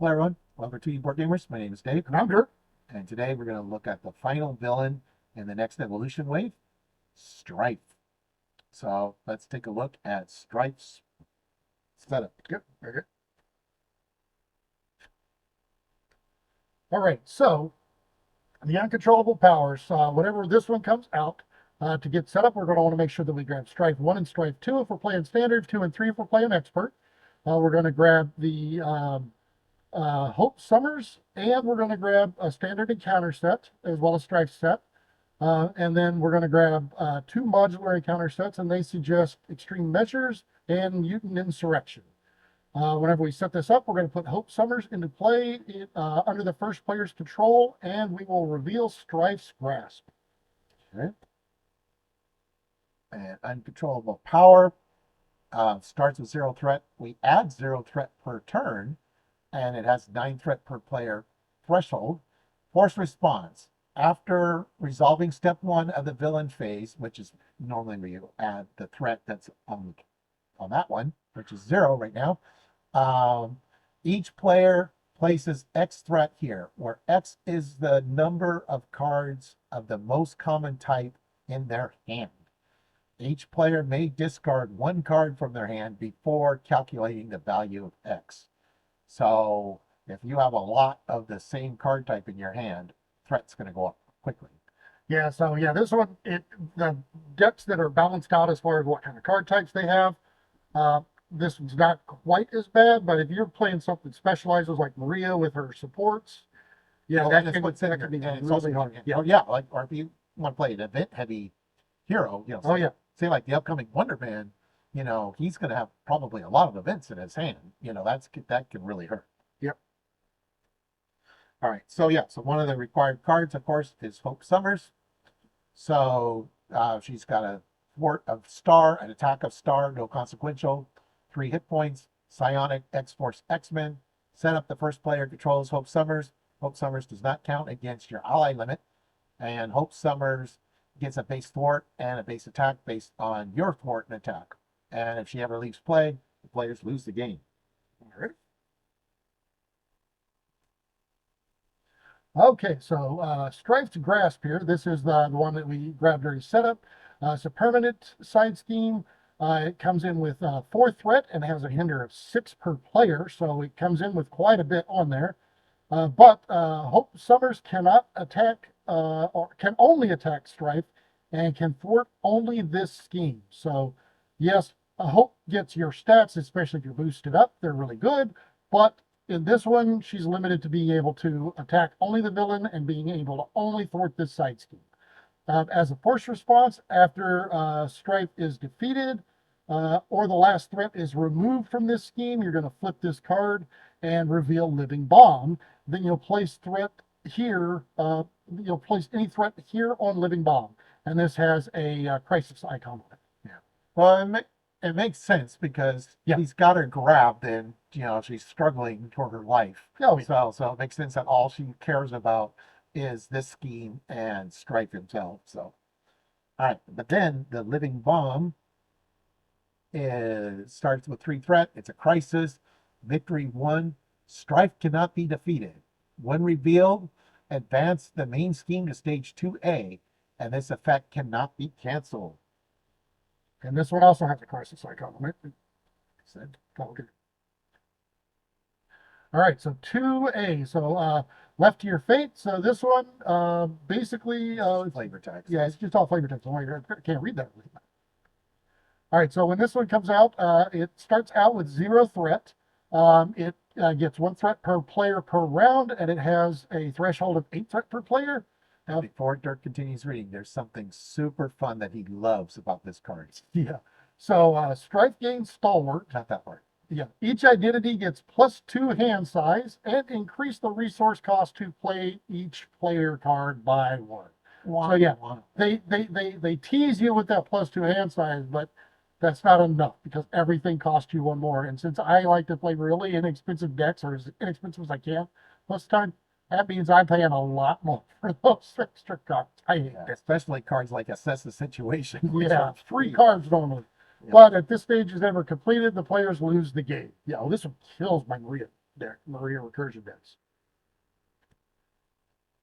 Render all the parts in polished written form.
Hello everyone, welcome to Board Gamers. My name is Dave. And I'm Dirk. And today we're going to look at the final villain in the next evolution wave, Stryfe. So let's take a look at Stryfe's setup. Yep. Okay. All right. So the uncontrollable powers, whenever this one comes out, to get set up, we're going to want to make sure that we grab Stryfe 1 and Stryfe 2 if we're playing standard, 2 and 3 if we're playing expert. We're going to grab the Hope Summers, and we're going to grab a standard encounter set as well as Stryfe set. And then we're going to grab 2 modular encounter sets, and they suggest Extreme Measures and Mutant Insurrection. Whenever we set this up, we're going to put Hope Summers into play under the first player's control, and we will reveal Stryfe's Grasp. Okay. And uncontrollable power starts with 0 threat. We add 0 threat per turn, and it has 9 threat per player threshold. Force response. After resolving step 1 of the villain phase, which is normally where you add the threat that's on that one, which is 0 right now, each player places X threat here, where X is the number of cards of the most common type in their hand. Each player may discard 1 card from their hand before calculating the value of X. So if you have a lot of the same card type in your hand, threat's going to go up quickly. Yeah, so yeah, this one, the decks that are balanced out as far as what kind of card types they have, this one's not quite as bad, but if you're playing something that specializes like Maria with her supports, yeah, that can be really hard. Yeah, yeah, like, or if you want to play an event-heavy hero, Oh yeah. say like the upcoming Wonder Man, he's going to have probably a lot of events in his hand. That can really hurt. Yep. All right, so yeah, so one of the required cards, of course, is Hope Summers. So she's got a thwart of star, an attack of star, no consequential, 3 hit points, psionic, X-Force, X-Men. Set up the first player controls Hope Summers. Hope Summers does not count against your ally limit. And Hope Summers gets a base thwart and a base attack based on your thwart and attack. And if she ever leaves play, the players lose the game. All right. Okay, so Stryfe's Grasp here. This is the one that we grabbed during setup. It's a permanent side scheme. It comes in with 4 threat and has a hinder of 6 per player, so it comes in with quite a bit on there. But Hope Summers cannot attack, or can only attack Stryfe, and can thwart only this scheme. So, yes, Hope gets your stats, especially if you're boosted up. They're really good, but in this one, she's limited to being able to attack only the villain and being able to only thwart this side scheme. As a force response, after Stryfe is defeated or the last threat is removed from this scheme, you're going to flip this card and reveal Living Bomb. Then you'll place threat here. You'll place any threat here on Living Bomb, and this has a crisis icon on it. Yeah. Well, it makes sense because he's got her grabbed, and she's struggling toward her life. Oh, yeah. So it makes sense that all she cares about is this scheme and Stryfe himself. So, all right, but then the Living Bomb starts with 3 threat. It's a crisis. Victory 1. Stryfe cannot be defeated. When revealed, advance the main scheme to stage 2A, and this effect cannot be canceled. And this one also has a crisis icon on it. Okay. All right, so 2A. So left to your fate. So this one basically flavor text. Yeah, it's just all flavor text. I can't read that. All right, so when this one comes out, it starts out with 0 threat. It gets 1 threat per player per round, and it has a threshold of 8 threat per player. Before Dirk continues reading, there's something super fun that he loves about this card. Yeah. So Stryfe gains Stalwart. Not that part. Yeah. Each identity gets +2 hand size and increase the resource cost to play each player card by 1. Wow. So yeah, they tease you with that +2 hand size, but that's not enough because everything costs you 1 more. And since I like to play really inexpensive decks, or as inexpensive as I can most of the time, that means I'm paying a lot more for those extra cards. I hate that. Especially cards like Assess the Situation. Yeah, 3 cards normally. Yeah. But at this stage is ever completed, the players lose the game. Yeah, well, this one kills my Maria. deck, Maria Recursion decks.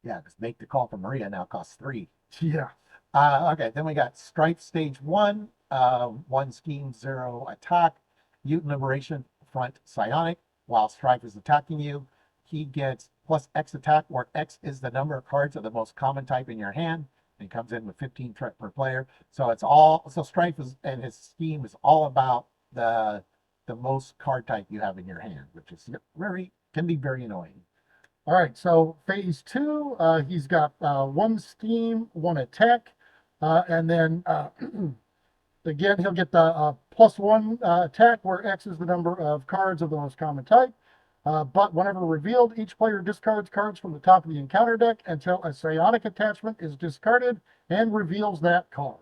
Yeah, just make the call for Maria now costs 3. Yeah. Okay, then we got Stryfe Stage 1, 1 scheme, 0 attack, Mutant Liberation Front Psionic. While Stryfe is attacking you, he gets plus X attack, where X is the number of cards of the most common type in your hand. And he comes in with 15 threat per player. So it's all, so Stryfe is, and his scheme is all about the most card type you have in your hand, which is very, can be very annoying. All right, so phase 2, he's got 1 scheme, 1 attack, and then again, he'll get the +1 attack, where X is the number of cards of the most common type. But whenever revealed, each player discards cards from the top of the encounter deck until a psionic attachment is discarded and reveals that card.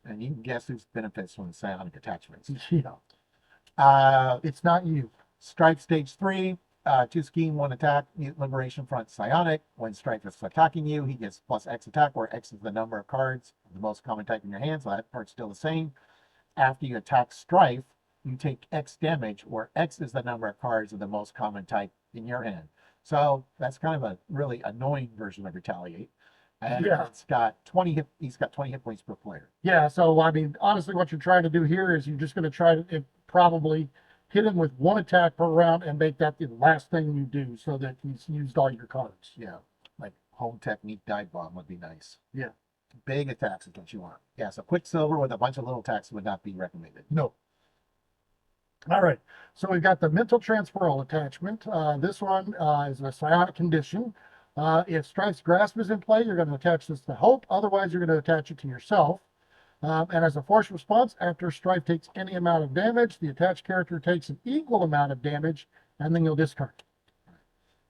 And you can guess who benefits from the psionic attachments. Yeah. It's not you. Stryfe Stage 3, 2 scheme, 1 attack, Mutant Liberation Front Psionic. When Stryfe is attacking you, he gets plus X attack, where X is the number of cards of the most common type in your hand, so that part's still the same. After you attack Stryfe, you take X damage, where X is the number of cards of the most common type in your hand. So that's kind of a really annoying version of Retaliate. And Yeah. it's got 20 hit, he's got 20 hit points per player. Yeah, so I mean, honestly, what you're trying to do here is you're just going to try to probably hit him with 1 attack per round and make that the last thing you do, so that he's used all your cards. Yeah, like home technique dive bomb would be nice. Yeah. Big attacks is what you want. Yeah, so Quicksilver with a bunch of little attacks would not be recommended. No. All right, so we've got the mental transferal attachment. This one is a psionic condition. If Stryfe's grasp is in play, you're going to attach this to Hope. Otherwise, you're going to attach it to yourself. And as a force response, after Stryfe takes any amount of damage, the attached character takes an equal amount of damage, and then you'll discard.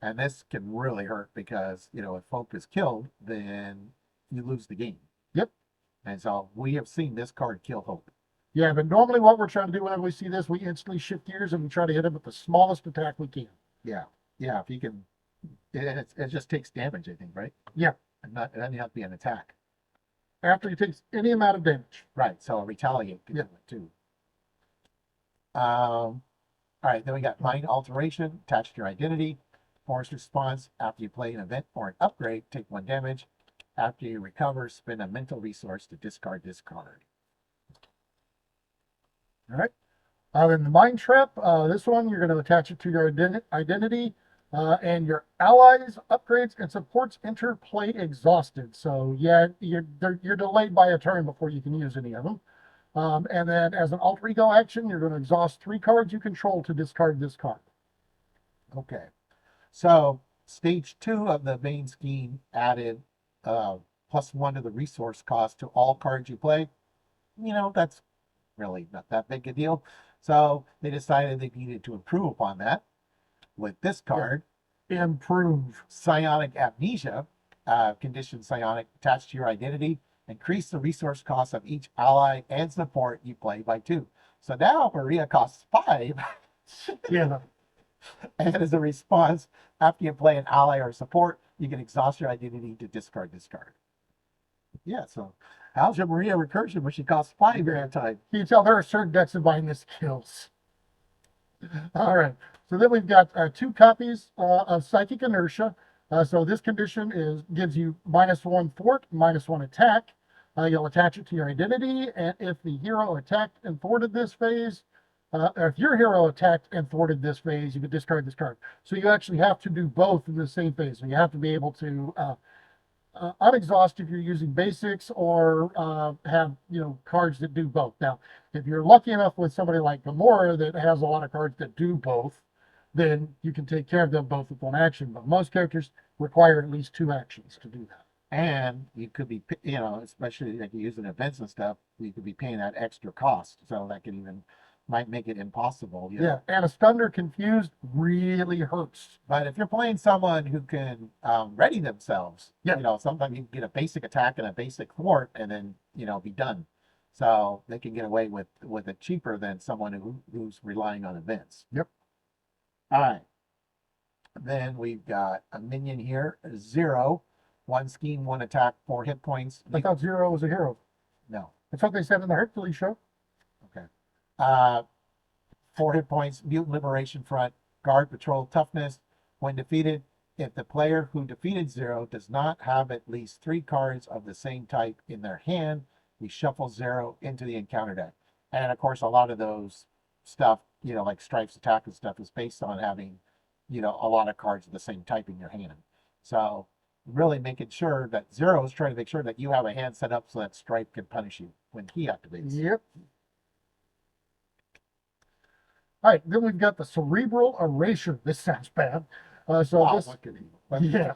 And this can really hurt because, you know, if Hope is killed, then you lose the game. Yep. And so we have seen this card kill Hope. Yeah, but normally what we're trying to do whenever we see this, we instantly shift gears and we try to hit him with the smallest attack we can. Yeah. Yeah, if you can, it just takes damage, I think, right? Yeah. And not, it doesn't have to be an attack. After he takes any amount of damage. Right, so a Retaliate can do it too. All right, then we got Mind Alteration, attached to your identity. Force response, after you play an event or an upgrade, take 1 damage. After you recover, spend a mental resource to discard this card. All right. Then the Mind Trap, this one, you're going to attach it to your identity, and your allies, upgrades, and supports enter play exhausted. So yeah, you're delayed by a turn before you can use any of them. And then as an alter ego action, you're going to exhaust 3 cards you control to discard this card. Okay. So stage 2 of the main scheme added +1 to the resource cost to all cards you play. You know, that's really not that big a deal. So they decided they needed to improve upon that with this card. Yeah. Improve. Psionic Amnesia, condition psionic attached to your identity. Increase the resource cost of each ally and support you play by 2. So now Maria costs 5. Yeah. And as a response, after you play an ally or support, you can exhaust your identity to discard this card. Yeah, so how's your Maria recursion when she costs 5 every time? You tell there are certain decks that bind this kills. All right. So then we've got 2 copies of Psychic Inertia. So this condition gives you -1 thwart, -1 attack. You'll attach it to your identity, and if the hero attacked and thwarted this phase, or if your hero attacked and thwarted this phase, you could discard this card. So you actually have to do both in the same phase. So you have to be able to unexhaust if you're using basics, or have, you know, cards that do both. Now, if you're lucky enough with somebody like Gamora that has a lot of cards that do both, then you can take care of them both with 1 action. But most characters require at least 2 actions to do that. And you could be, you know, especially like you use in events and stuff, you could be paying that extra cost. So that can even, might make it impossible. You know? Yeah, and a Stunned Confused really hurts. But if you're playing someone who can ready themselves, Yeah. you know, sometimes you can get a basic attack and a basic thwart and then, you know, be done. So they can get away with it cheaper than someone who's relying on events. Yep. All right. Then we've got a minion here, 0. 1 scheme, 1 attack, 4 hit points. I thought Zero was a hero. No. That's what they said in the Hercules show. Okay. 4 hit points, Mutant Liberation Front, Guard Patrol Toughness. When defeated, if the player who defeated Zero does not have at least 3 cards of the same type in their hand, we shuffle Zero into the encounter deck. And of course, a lot of those stuff, like Strife's attack and stuff, is based on having, a lot of cards of the same type in your hand. So really making sure that Zero is trying to make sure that you have a hand set up so that Stryfe can punish you when he activates. Yep. All right, then we've got the Cerebral Erasure. This sounds bad. Yeah.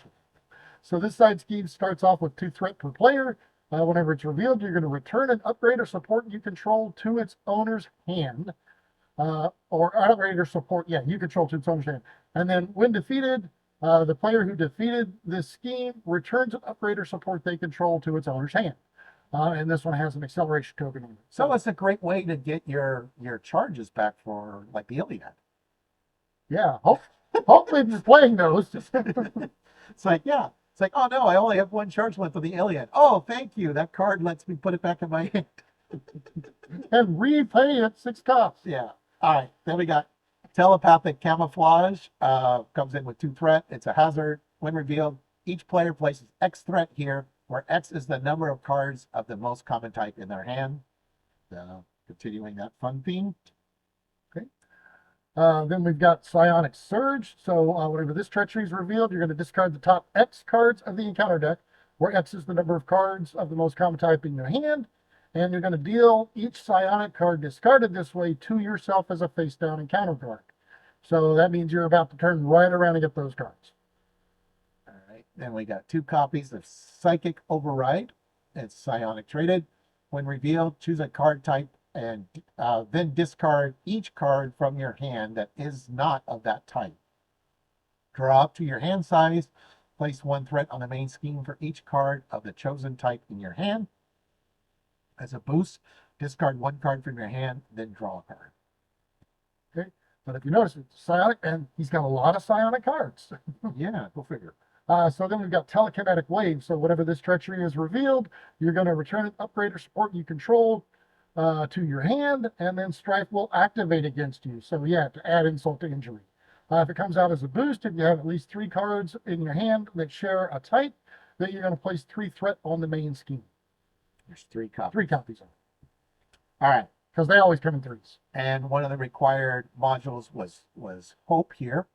So this side scheme starts off with 2 threat per player. Whenever it's revealed, you're going to return an upgrade or support you control to its owner's hand. Or upgrade or support, yeah, you control to its owner's hand. And then when defeated, the player who defeated this scheme returns an upgrade or support they control to its owner's hand. And this one has an acceleration token on it. So it's a great way to get your charges back for like the Iliad. Yeah, hopefully if you're playing those. It's like, oh no, I only have 1 charge left of the Iliad. Oh, thank you. That card lets me put it back in my hand. And repay it 6 costs. Yeah. All right. Then we got Telepathic Camouflage. Comes in with 2 threat. It's a hazard. When revealed, each player places X threat here, where X is the number of cards of the most common type in their hand. Continuing that fun theme. Okay. Then we've got Psionic Surge. So whenever this treachery is revealed, you're going to discard the top X cards of the encounter deck, where X is the number of cards of the most common type in your hand. And you're going to deal each psionic card discarded this way to yourself as a face down encounter card. So that means you're about to turn right around and get those cards. All right. Then we got 2 copies of Psychic Override. It's psionic traded. When revealed, choose a card type and then discard each card from your hand that is not of that type. Draw up to your hand size. Place 1 threat on the main scheme for each card of the chosen type in your hand. As a boost, discard 1 card from your hand, then draw a card. Okay, but if you notice, it's psionic, and he's got a lot of psionic cards. Yeah, go figure. So then we've got Telekinetic Wave. So whenever this treachery is revealed, you're going to return an upgrade or support you control to your hand, and then Stryfe will activate against you. So yeah, to add insult to injury. If it comes out as a boost, if you have at least 3 cards in your hand that share a type, then you're going to place 3 threat on the main scheme. There's 3 copies. 3 copies of it. All right. Because they always come in 3s. And one of the required modules was Hope here.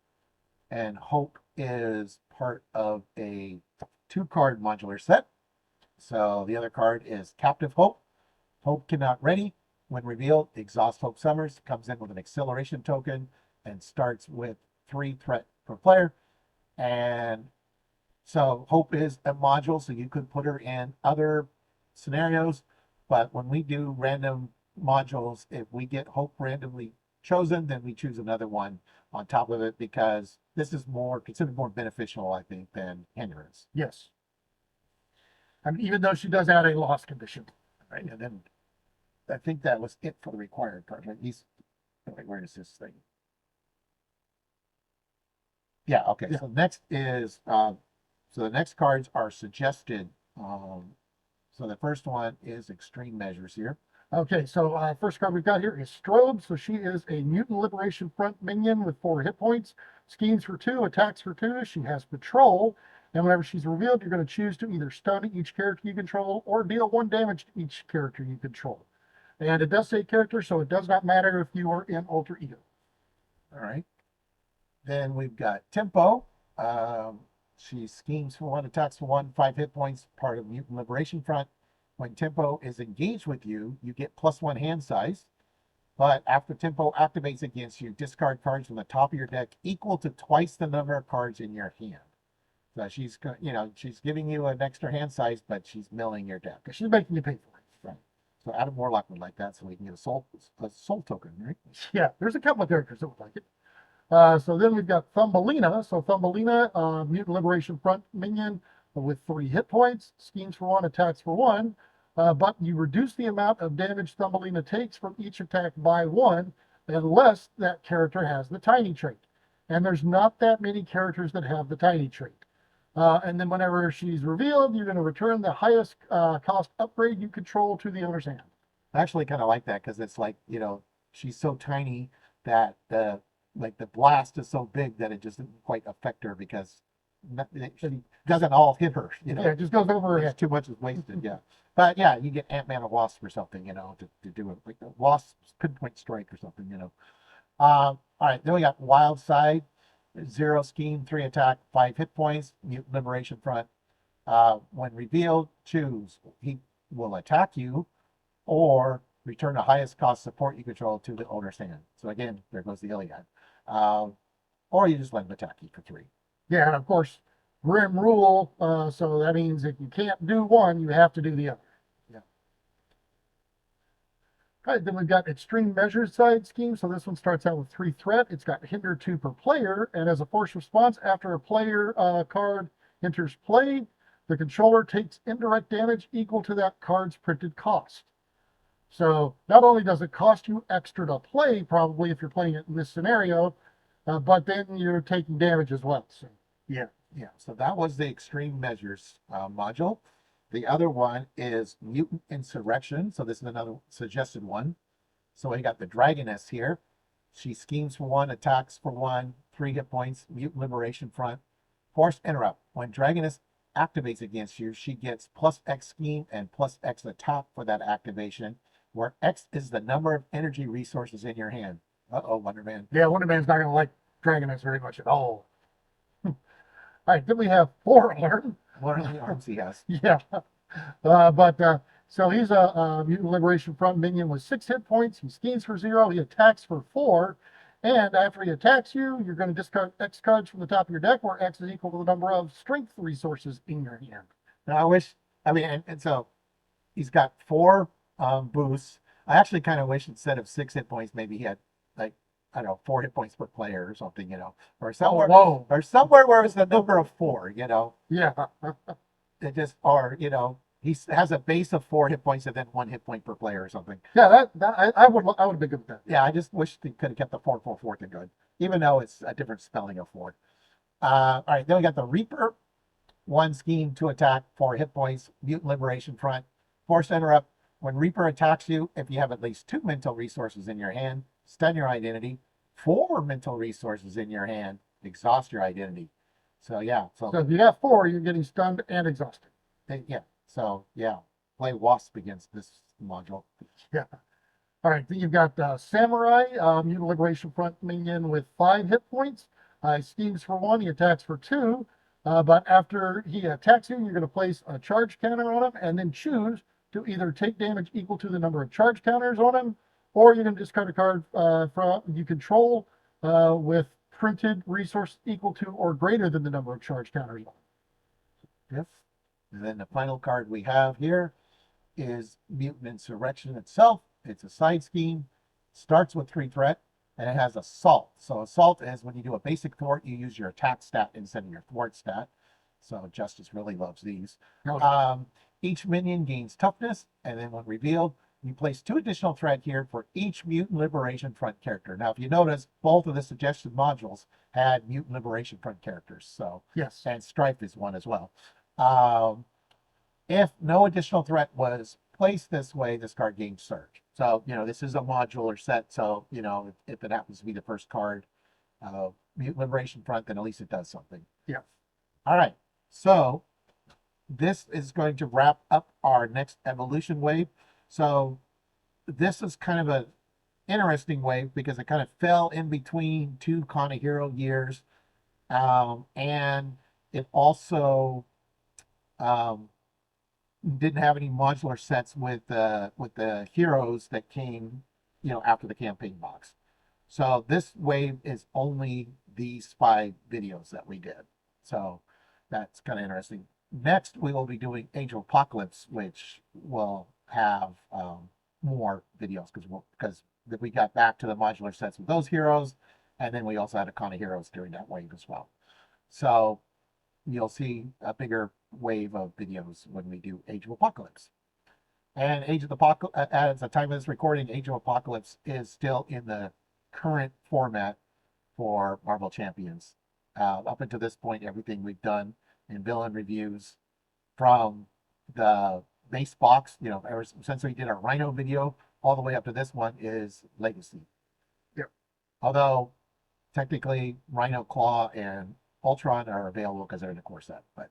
And Hope is part of a 2-card modular set. So the other card is Captive Hope. Hope cannot ready. When revealed, Exhaust Hope Summers comes in with an acceleration token and starts with 3 threat per player. And so Hope is a module, so you could put her in other scenarios, but when we do random modules, if we get Hope randomly chosen, then we choose another one on top of it, because this is considered more beneficial, I think, than Hindrance. Yes. And even though she does add a loss condition. Right, and then I think that was it for the required card. Right? Where is this thing? Yeah, okay. Yeah. So next is so the next cards are suggested. So the first one is Extreme Measures here. Okay, so first card we've got here is Strobe. So she is a Mutant Liberation Front minion with 4 hit points, schemes for 2, attacks for 2. She has Patrol, and whenever she's revealed, you're going to choose to either stun each character you control or deal 1 damage to each character you control. And it does say character, so it does not matter if you are in Alter Ego. All right. Then we've got Tempo. She schemes for 1, attacks for 1, 5 hit points, part of Mutant Liberation Front. When Tempo is engaged with you, you get +1 hand size. But after Tempo activates against you, discard cards from the top of your deck equal to twice the number of cards in your hand. So she's giving you an extra hand size, but she's milling your deck. She's making you pay for it. Right. So Adam Warlock would like that, so we can get a soul token, right? Yeah, there's a couple of characters that would like it. So then we've got Thumbelina. So Thumbelina, Mutant Liberation Front minion with 3 hit points, schemes for 1, attacks for 1. But you reduce the amount of damage Thumbelina takes from each attack by 1, unless that character has the tiny trait. And there's not that many characters that have the tiny trait. And then whenever she's revealed, you're going to return the highest cost upgrade you control to the owner's hand. I actually kind of like that, because it's like, she's so tiny that the like the blast is so big that it just didn't quite affect her because she doesn't all hit her, Yeah, it just goes over her There's head. too much is wasted, yeah. But yeah, you get Ant-Man or Wasp or something, to do it. Like the Wasp's pinpoint strike or something. All right, then we got Wild Side, 0 scheme, 3 attack, 5 hit points, Mutant Liberation Front. When revealed, choose. He will attack you or return the highest cost support you control to the owner's hand. So again, there goes the Iliad. Or you just let him attack you for 3. Yeah, and of course, Grim Rule. So that means if you can't do one, you have to do the other. Yeah. All right, then we've got Extreme Measures Side Scheme. So this one starts out with 3 threat. It's got Hinder 2 per player, and as a force response, after a player card enters play, the controller takes indirect damage equal to that card's printed cost. So not only does it cost you extra to play, probably if you're playing it in this scenario, but then you're taking damage as well. So Yeah. So that was the Extreme Measures module. The other one is Mutant Insurrection. So this is another suggested one. So we got the Dragoness here. She schemes for 1, attacks for 1, 3 hit points, Mutant Liberation Front. Force Interrupt. When Dragoness activates against you, she gets plus X scheme and plus X attack for that activation, where X is the number of energy resources in your hand. Uh-oh, Wonder Man. yeah, Wonder Man's not going to like Dragoness very much at all. All right, then we have 4 Arm. What are the arms he has? Yeah. So he's a Mutant Liberation Front minion with 6 hit points. He schemes for 0. He attacks for 4. And after he attacks you, you're going to discard X cards from the top of your deck, where X is equal to the number of strength resources in your hand. Now and so he's got 4 boosts. I actually kind of wish instead of 6 hit points, maybe he had like, I don't know, 4 hit points per player or something, or somewhere, Whoa. or somewhere where it's the number of 4, Yeah. it just, or, he has a base of 4 hit points and then 1 hit point per player or something. Yeah, I would have been good with that. Yeah, I just wish they could have kept the 4-4-4 thing good, even though it's a different spelling of 4. All right, then we got the Reaper. 1 scheme, 2 attack, 4 hit points, Mutant Liberation Front. Force Interrupt. When Reaper attacks you, if you have at least 2 mental resources in your hand, stun your identity. 4 mental resources in your hand, exhaust your identity. So yeah, So if you got 4, you're getting stunned and exhausted. yeah, so yeah, play Wasp against this module. Yeah. All right, then you've got Samurai, Mutant Liberation Front minion with 5 hit points. He schemes for 1, he attacks for 2. But after he attacks you, you're going to place a charge counter on him and then choose to either take damage equal to the number of charge counters on him, or you're going to discard a card from you control with printed resource equal to or greater than the number of charge counters on him. Yes. And then the final card we have here is Mutant Insurrection itself. It's a side scheme, starts with 3 threat, and it has Assault. So Assault is when you do a basic thwart, you use your attack stat instead of your thwart stat. So Justice really loves these. Okay. Each minion gains toughness, and then when revealed, you place 2 additional threat here for each Mutant Liberation Front character. Now, if you notice, both of the suggested modules had Mutant Liberation Front characters. So Yes. and Stryfe is one as well. If no additional threat was placed this way, this card gains Surge. So, this is a modular set. So, if it happens to be the first card, Mutant Liberation Front, then at least it does something. Yeah. All right. So this is going to wrap up our next evolution wave. So this is kind of an interesting wave because it kind of fell in between 2 Con of Hero years. And it also didn't have any modular sets with the heroes that came, after the campaign box. So this wave is only these 5 videos that we did. So that's kind of interesting. Next, we will be doing Age of Apocalypse, which will have more videos because we got back to the modular sets with those heroes, and then we also had a Con of Heroes during that wave as well. So you'll see a bigger wave of videos when we do Age of Apocalypse. And Age of Apocalypse, at the time of this recording, Age of Apocalypse is still in the current format for Marvel Champions. Up until this point, everything we've done in villain reviews from the base box, ever since we did our Rhino video, all the way up to this one is Legacy. Yep. Although technically Rhino Claw and Ultron are available because they're in the core set. But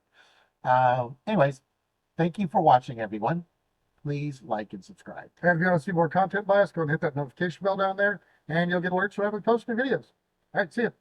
anyways, thank you for watching, everyone. Please like and subscribe. And if you want to see more content by us, go and hit that notification bell down there, and you'll get alerts whenever we post new videos. All right, see you.